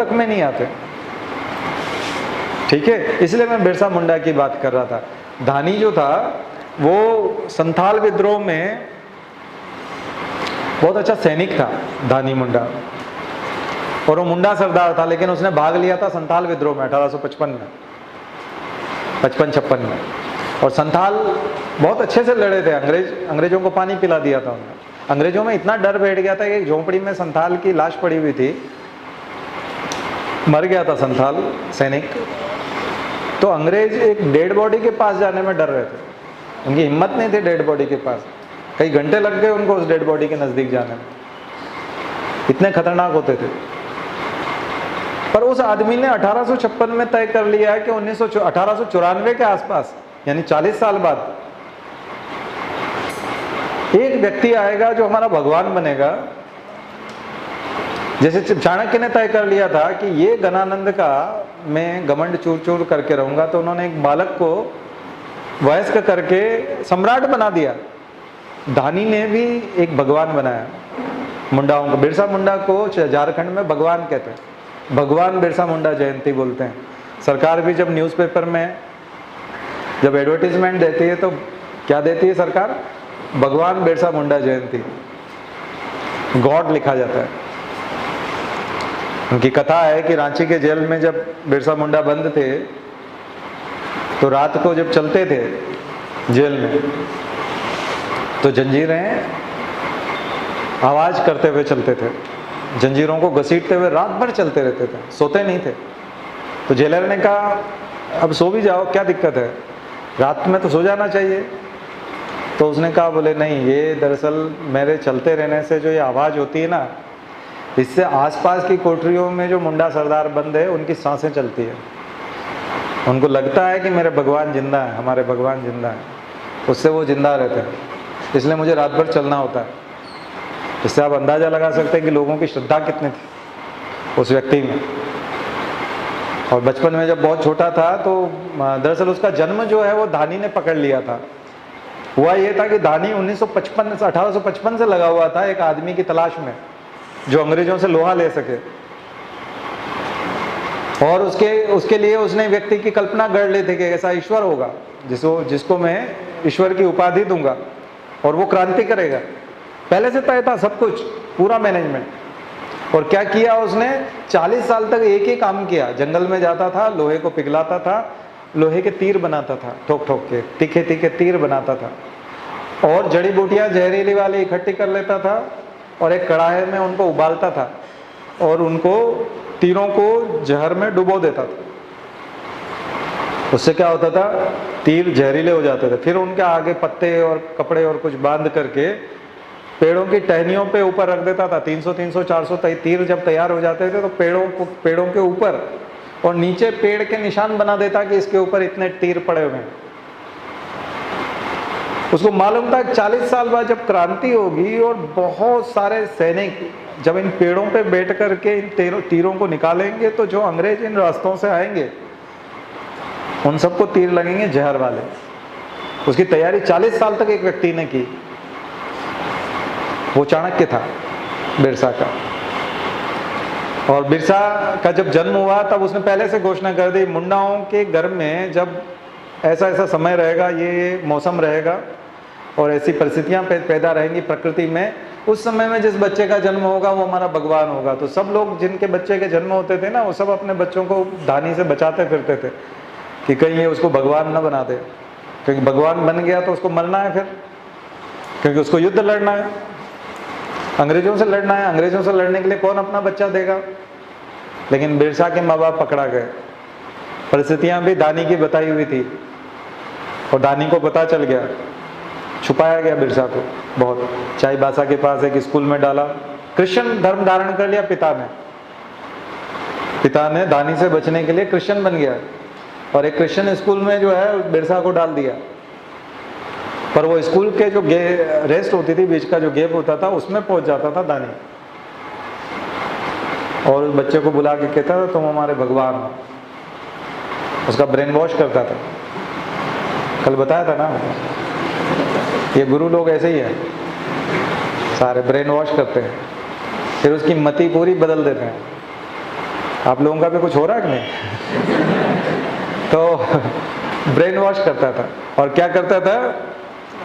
तक में नहीं आते। ठीक है, इसलिए मैं बिरसा मुंडा की बात कर रहा था। धानी जो था वो संथाल विद्रोह में बहुत अच्छा सैनिक था, धानी मुंडा, और वो मुंडा सरदार था, लेकिन उसने भाग लिया था संथाल विद्रोह में 1855 में, 55-56 में। और संथाल बहुत अच्छे से लड़े थे, अंग्रेजों को पानी पिला दिया था उन्होंने। अंग्रेजों में इतना डर बैठ गया था कि एक झोंपड़ी में संथाल की लाश पड़ी हुई थी, मर गया था संथाल सैनिक। तो अंग्रेज एक डेड बॉडी के पास जाने में डर रहे थे, उनकी हिम्मत नहीं थी डेड बॉडी के पास। कई घंटे लग गए उनको उस डेड बॉडी के नज़दीक जाने में, इतने खतरनाक होते थे। पर उस आदमी ने 1856 में तय कर लिया है कि 1894 के आसपास, यानी 40 साल बाद, एक व्यक्ति आएगा जो हमारा भगवान बनेगा। जैसे चाणक्य ने तय कर लिया था कि ये गणानंद का मैं घमंड चूर चूर करके रहूंगा, तो उन्होंने एक बालक को वयस्क करके सम्राट बना दिया। धानी ने भी एक भगवान बनाया मुंडाओं को। बिरसा मुंडा को झारखंड में भगवान कहते हैं, भगवान बिरसा मुंडा जयंती बोलते हैं। सरकार भी जब न्यूज़पेपर में जब एडवर्टीजमेंट देती है तो क्या देती है सरकार? भगवान बिरसा मुंडा जयंती, गॉड लिखा जाता है। उनकी कथा है कि रांची के जेल में जब बिरसा मुंडा बंद थे तो रात को जब चलते थे जेल में तो जंजीरें आवाज करते हुए चलते थे, जंजीरों को घसीटते हुए रात भर चलते रहते थे, सोते नहीं थे। तो जेलर ने कहा अब सो भी जाओ, क्या दिक्कत है, रात में तो सो जाना चाहिए। तो उसने कहा बोले नहीं, ये दरअसल मेरे चलते रहने से जो ये आवाज़ होती है ना, इससे आसपास की कोठरियों में जो मुंडा सरदार बंद है उनकी सांसें चलती है, उनको लगता है कि मेरे भगवान जिंदा है, हमारे भगवान जिंदा है, उससे वो जिंदा रहते हैं, इसलिए मुझे रात भर चलना होता है। इससे आप अंदाज़ा लगा सकते हैं कि लोगों की श्रद्धा कितनी थी उस व्यक्ति में। और बचपन में जब बहुत छोटा था तो दरअसल उसका जन्म जो है वो धानी ने पकड़ लिया था। हुआ ये था कि धानी 1855 से लगा हुआ था एक आदमी की तलाश में जो अंग्रेजों से लोहा ले सके, और उसके लिए उसने व्यक्ति की कल्पना गढ़ ली थी कि ऐसा ईश्वर होगा जिसको मैं ईश्वर की उपाधि दूंगा और वो क्रांति करेगा। पहले से तय था सब कुछ, पूरा मैनेजमेंट। और क्या किया उसने? 40 साल तक एक ही काम किया, जंगल में जाता था, लोहे को पिघलाता था, लोहे के तीर बनाता था, ठोक ठोक के तीखे तीखे तीर बनाता था, और जड़ी बूटियां जहरीली वाली इकट्ठी कर लेता था और एक कढ़ाई में उनको उबालता था और उनको तीरों को जहर में डुबो देता था। उससे क्या होता था? तीर जहरीले हो जाते थे। फिर उनके आगे पत्ते और कपड़े और कुछ बांध करके पेड़ों की टहनियों पे ऊपर रख देता था। 300-400 तीर जब तैयार हो जाते थे तो पेड़ों के ऊपर और नीचे पेड़ के निशान बना देता कि इसके ऊपर इतने तीर पड़े हुए हैं। उसको मालूम था 40 साल बाद जब क्रांति होगी और बहुत सारे सैनिक जब इन पेड़ों पे बैठ करके इन तीरों को निकालेंगे तो जो अंग्रेज इन रास्तों से आएंगे उन सबको तीर लगेंगे जहर वाले। उसकी तैयारी 40 साल तक एक व्यक्ति ने की, वो चाणक्य था बिरसा का। और बिरसा का जब जन्म हुआ तब उसने पहले से घोषणा कर दी, मुंडाओं के घर में जब ऐसा ऐसा समय रहेगा, ये मौसम रहेगा और ऐसी परिस्थितियां पैदा रहेंगी प्रकृति में, उस समय में जिस बच्चे का जन्म होगा वो हमारा भगवान होगा। तो सब लोग जिनके बच्चे के जन्म होते थे ना, वो सब अपने बच्चों को धानी से बचाते फिरते थे कि कहीं ये उसको भगवान न बना दे, क्योंकि भगवान बन गया तो उसको मरना है फिर, क्योंकि उसको युद्ध लड़ना है, अंग्रेजों से लड़ना है। अंग्रेजों से लड़ने के लिए कौन अपना बच्चा देगा? लेकिन बिरसा के माँ बाप पकड़ा गए। परिस्थितियां भी धानी की बताई हुई थी और धानी को पता चल गया, छुपाया गया बिरसा को बहुत। चाईबासा के पास एक स्कूल में डाला, क्रिश्चियन धर्म धारण कर लिया पिता ने धानी से बचने के लिए क्रिश्चियन बन गया और एक क्रिश्चियन स्कूल में जो है बिरसा को डाल दिया। पर वो स्कूल के जो रेस्ट होती थी, बीच का जो गैप होता था, उसमें पहुंच जाता था धानी और उस बच्चे को बुला के कहता था तुम हमारे भगवान हो। उसका ब्रेन वॉश करता था। कल बताया था ना, ये गुरु लोग ऐसे ही है, सारे ब्रेन वॉश करते हैं, फिर उसकी मति पूरी बदल देते हैं। आप लोगों का भी कुछ हो रहा है कि नहीं? तो ब्रेन वॉश करता था और क्या करता था,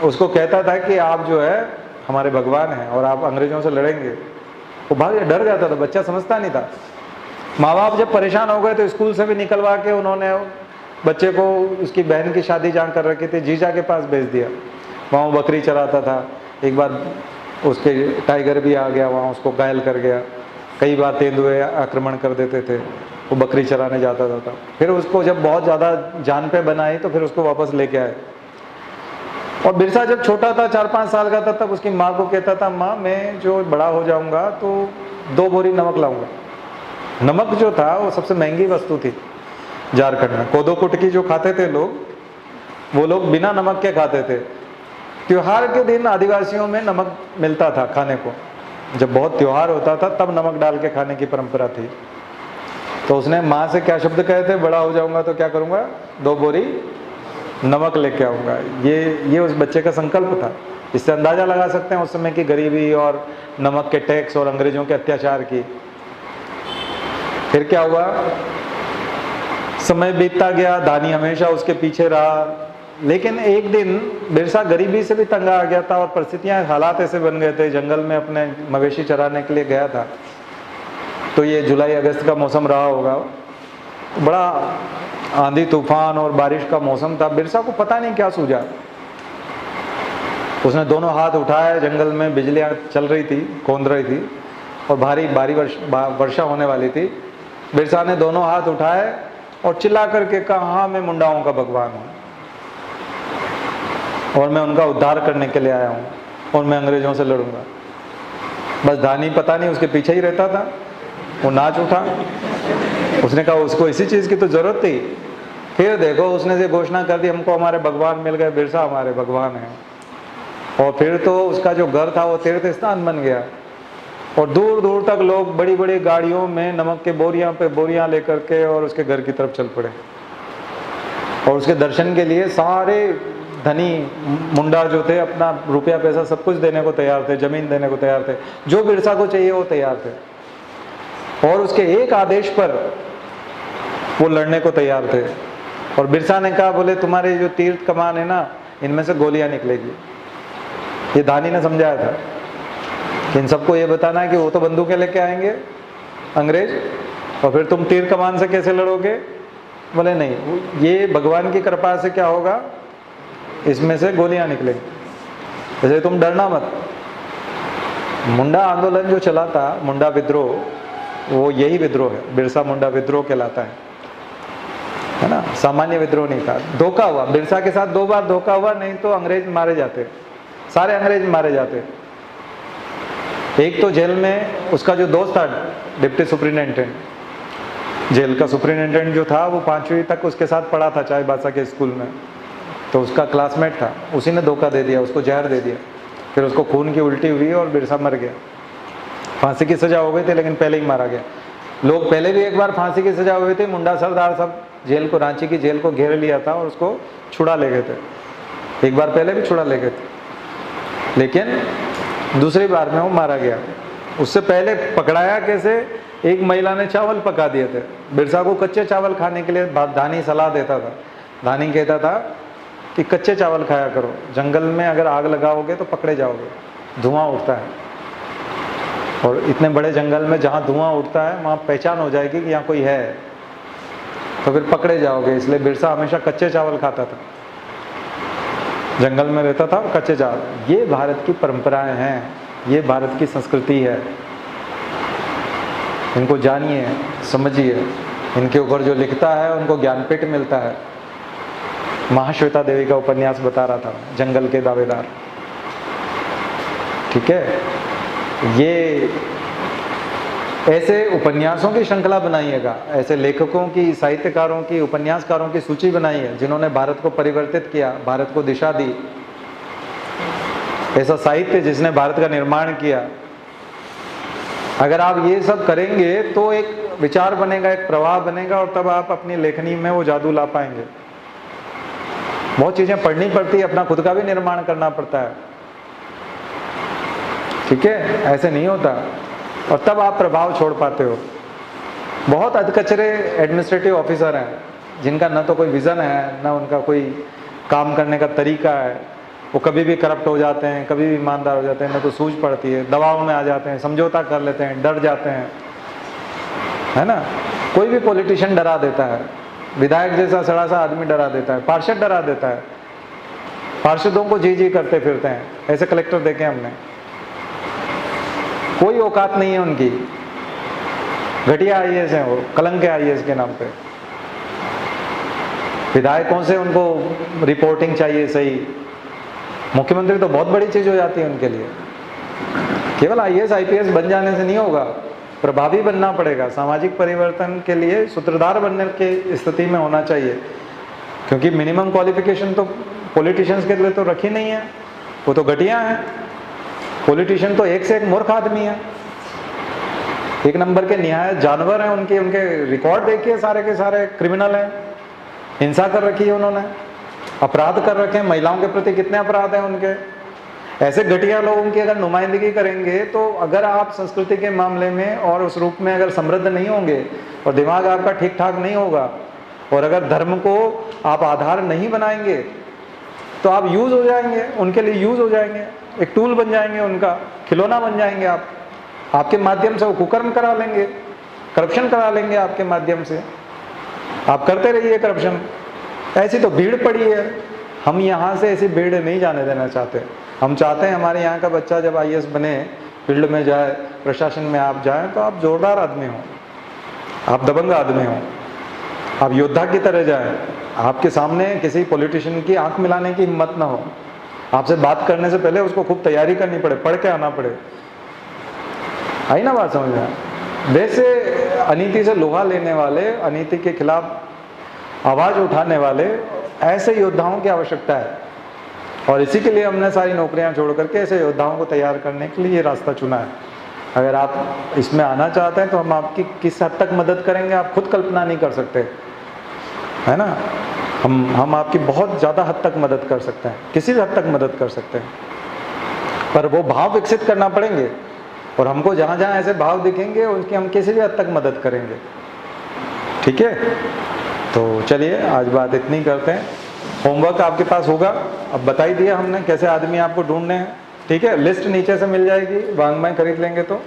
उसको कहता था कि आप जो है हमारे भगवान हैं और आप अंग्रेजों से लड़ेंगे। वो भाग डर जाता था, बच्चा समझता नहीं था। माँ बाप जब परेशान हो गए तो स्कूल से भी निकलवा के उन्होंने बच्चे को, उसकी बहन की शादी जहाँ कर रखी थी, जीजा के पास भेज दिया। वहाँ वो बकरी चराता था। एक बार उसके टाइगर भी आ गया वहाँ, उसको घायल कर गया। कई बार तेंदुए आक्रमण कर देते थे, वो बकरी चराने जाता था। फिर उसको जब बहुत ज़्यादा जान पे बनाई तो फिर उसको वापस लेके आए। और बिरसा जब छोटा था, 4-5 साल का था, तब उसकी माँ को कहता था, माँ मैं जो बड़ा हो जाऊँगा तो 2 बोरी नमक लाऊंगा। नमक जो था वो सबसे महंगी वस्तु थी झारखंड में। कोदो कुटकी जो खाते थे लोग, वो लोग बिना नमक के खाते थे। त्योहार के दिन आदिवासियों में नमक मिलता था खाने को। जब बहुत त्योहार होता था तब नमक डाल के खाने की परंपरा थी। तो उसने माँ से क्या शब्द कहे थे, बड़ा हो जाऊंगा तो क्या करूंगा, 2 बोरी नमक लेके आऊंगा। ये उस बच्चे का संकल्प था। इससे अंदाजा लगा सकते हैं उस समय की गरीबी और नमक के टैक्स और अंग्रेजों के अत्याचार की। फिर क्या हुआ, समय बीतता गया, दानी हमेशा उसके पीछे रहा। लेकिन एक दिन बिरसा गरीबी से भी तंग आ गया था और परिस्थितियां, हालात ऐसे बन गए थे, जंगल में अपने मवेशी चराने के लिए गया था। तो ये जुलाई अगस्त का मौसम रहा होगा, बड़ा आंधी तूफान और बारिश का मौसम था। बिरसा को पता नहीं क्या सूझा, उसने दोनों हाथ उठाए, जंगल में बिजलियां चल रही थी, कौंध रही थी और भारी वर्षा होने वाली थी। बिरसा ने दोनों हाथ उठाए और चिल्ला करके कहा, हाँ मैं मुंडाओं का भगवान हूँ और मैं उनका उद्धार करने के लिए आया हूँ और मैं अंग्रेजों से लड़ूंगा। बस धानी पता नहीं उसके पीछे ही रहता था, वो नाच उठा। उसने कहा उसको इसी चीज़ की तो जरूरत थी। फिर देखो उसने ये घोषणा कर दी, हमको हमारे भगवान मिल गए, बिरसा हमारे भगवान हैं। और फिर तो उसका जो घर था वो तीर्थ स्थान बन गया और दूर दूर तक लोग बड़ी बड़ी गाड़ियों में नमक के बोरियां पे बोरियां लेकर के और उसके घर की तरफ चल पड़े। और उसके दर्शन के लिए सारे धनी मुंडा जो थे अपना रुपया पैसा सब कुछ देने को तैयार थे, जमीन देने को तैयार थे, जो बिरसा को चाहिए वो तैयार थे। और उसके एक आदेश पर वो लड़ने को तैयार थे। और बिरसा ने कहा, बोले तुम्हारे जो तीर्थ कमान है ना, इनमें से गोलियां निकलेगी। ये दानी ने समझाया था कि इन सबको ये बताना है कि वो तो बंदूकें लेके आएंगे अंग्रेज, और फिर तुम तीर कमान से कैसे लड़ोगे। बोले नहीं, ये भगवान की कृपा से क्या होगा, इसमें से गोलियां निकलेंगी, जैसे तुम डरना मत। मुंडा आंदोलन जो चला था, मुंडा विद्रोह, वो यही विद्रोह है, बिरसा मुंडा विद्रोह कहलाता है ना। सामान्य विद्रोह नहीं था। धोखा हुआ, बिरसा के साथ 2 बार धोखा हुआ, नहीं तो अंग्रेज मारे जाते, सारे अंग्रेज मारे जाते। एक तो जेल में उसका जो दोस्त था, डिप्टी सुपरिटेंडेंट, जेल का सुपरिटेंडेंट जो था, वो 5वीं तक उसके साथ पढ़ा था चाईबासा के स्कूल में, तो उसका क्लासमेट था। उसी ने धोखा दे दिया, उसको जहर दे दिया। फिर उसको खून की उल्टी हुई और बिरसा मर गया। फांसी की सजा हो गई थी लेकिन पहले ही मारा गया। लोग पहले भी एक बार फांसी की सजा हुई थी, मुंडा सरदार सब जेल को, रांची की जेल को घेर लिया था और उसको छुड़ा ले गए थे। एक बार पहले भी छुड़ा ले गए थे, लेकिन दूसरी बार में वो मारा गया। उससे पहले पकड़ाया कैसे, एक महिला ने चावल पका दिए थे। बिरसा को कच्चे चावल खाने के लिए धानी सलाह देता था। धानी कहता था कि कच्चे चावल खाया करो, जंगल में अगर आग लगाओगे तो पकड़े जाओगे, धुआं उठता है। और इतने बड़े जंगल में जहाँ धुआं उठता है वहाँ पहचान हो जाएगी कि यहाँ कोई है, तो फिर पकड़े जाओगे। इसलिए बिरसा हमेशा कच्चे चावल खाता था, जंगल में रहता था और कच्चे चावल। ये भारत की परंपराएं हैं, ये भारत की संस्कृति है। इनको जानिए, समझिए। इनके ऊपर जो लिखता है उनको ज्ञानपीठ मिलता है। महाश्वेता देवी का उपन्यास बता रहा था, जंगल के दावेदार। ठीक है, ये ऐसे उपन्यासों की श्रृंखला बनाइएगा, ऐसे लेखकों की, साहित्यकारों की, उपन्यासकारों की सूची बनाइए जिन्होंने भारत को परिवर्तित किया, भारत को दिशा दी। ऐसा साहित्य जिसने भारत का निर्माण किया। अगर आप ये सब करेंगे तो एक विचार बनेगा, एक प्रवाह बनेगा, और तब आप अपनी लेखनी में वो जादू ला पाएंगे। बहुत चीजें पढ़नी पड़ती है, अपना खुद का भी निर्माण करना पड़ता है। ठीक है, ऐसे नहीं होता, और तब आप प्रभाव छोड़ पाते हो। बहुत अधकचरे एडमिनिस्ट्रेटिव ऑफिसर हैं जिनका न तो कोई विज़न है, न उनका कोई काम करने का तरीका है। वो कभी भी करप्ट हो जाते हैं, कभी भी ईमानदार हो जाते हैं, न तो सूझ पड़ती है, दबाव में आ जाते हैं, समझौता कर लेते हैं, डर जाते हैं, है ना। कोई भी पॉलिटिशियन डरा देता है, विधायक जैसा सड़ा सा आदमी डरा देता है, पार्षद डरा देता है, पार्षदों को जी जी करते फिरते हैं। ऐसे कलेक्टर देखे हमने, कोई औकात नहीं है उनकी, घटिया आईएएस हैं वो, कलंक है आईएएस के नाम पे। विधायकों से उनको रिपोर्टिंग चाहिए सही, मुख्यमंत्री तो बहुत बड़ी चीज हो जाती है उनके लिए। केवल आईएएस आईपीएस बन जाने से नहीं होगा, प्रभावी बनना पड़ेगा। सामाजिक परिवर्तन के लिए सूत्रधार बनने की स्थिति में होना चाहिए, क्योंकि मिनिमम क्वालिफिकेशन तो पॉलिटिशियंस के लिए तो रखी नहीं है, वो तो घटिया है। पॉलिटिशियन तो एक से एक मूर्ख आदमी है, एक नंबर के निहायत जानवर हैं। उनके रिकॉर्ड देखिए, सारे के सारे क्रिमिनल हैं, हिंसा कर रखी है उन्होंने, अपराध कर रखे हैं, महिलाओं के प्रति कितने अपराध हैं उनके। ऐसे घटिया लोगों की अगर नुमाइंदगी करेंगे तो अगर आप संस्कृति के मामले में और उस रूप में अगर समृद्ध नहीं होंगे और दिमाग आपका ठीक ठाक नहीं होगा, और अगर धर्म को आप आधार नहीं बनाएंगे तो आप यूज हो जाएंगे, उनके लिए यूज हो जाएंगे, एक टूल बन जाएंगे, उनका खिलौना बन जाएंगे। आपके माध्यम से वो कुकर्म करा लेंगे, करप्शन करा लेंगे आपके माध्यम से। आप करते रहिए करप्शन। ऐसी तो भीड़ पड़ी है, हम यहाँ से ऐसी भीड़ नहीं जाने देना चाहते। हम चाहते हैं हमारे यहाँ का बच्चा जब आईएएस बने, फील्ड में जाए, प्रशासन में आप जाएं तो आप जोरदार आदमी हो, आप दबंग आदमी हो, आप योद्धा की तरह जाएं। आपके सामने किसी पॉलिटिशियन की आंख मिलाने की हिम्मत ना हो, आपसे बात करने से पहले उसको खूब तैयारी करनी पड़े, पढ़ के आना पड़े। आई ना बात समझ में। देश से अनीति से लोहा लेने वाले, अनीति के खिलाफ आवाज उठाने वाले ऐसे योद्धाओं की आवश्यकता है, और इसी के लिए हमने सारी नौकरियां छोड़ करके ऐसे योद्धाओं को तैयार करने के लिए ये रास्ता चुना है। अगर आप इसमें आना चाहते हैं तो हम आपकी किस हद तक मदद करेंगे आप खुद कल्पना नहीं कर सकते, है ना। हम आपकी बहुत ज़्यादा हद तक मदद कर सकते हैं, किसी भी हद तक मदद कर सकते हैं, पर वो भाव विकसित करना पड़ेंगे। और हमको जहाँ जहाँ ऐसे भाव दिखेंगे उनकी हम किसी भी हद तक मदद करेंगे, ठीक है। तो चलिए आज बात इतनी करते हैं। होमवर्क आपके पास होगा, अब बता ही दिया हमने कैसे आदमी आपको ढूंढने हैं, ठीक है। लिस्ट नीचे से मिल जाएगी, वांग्मय खरीद लेंगे तो।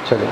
चलिए।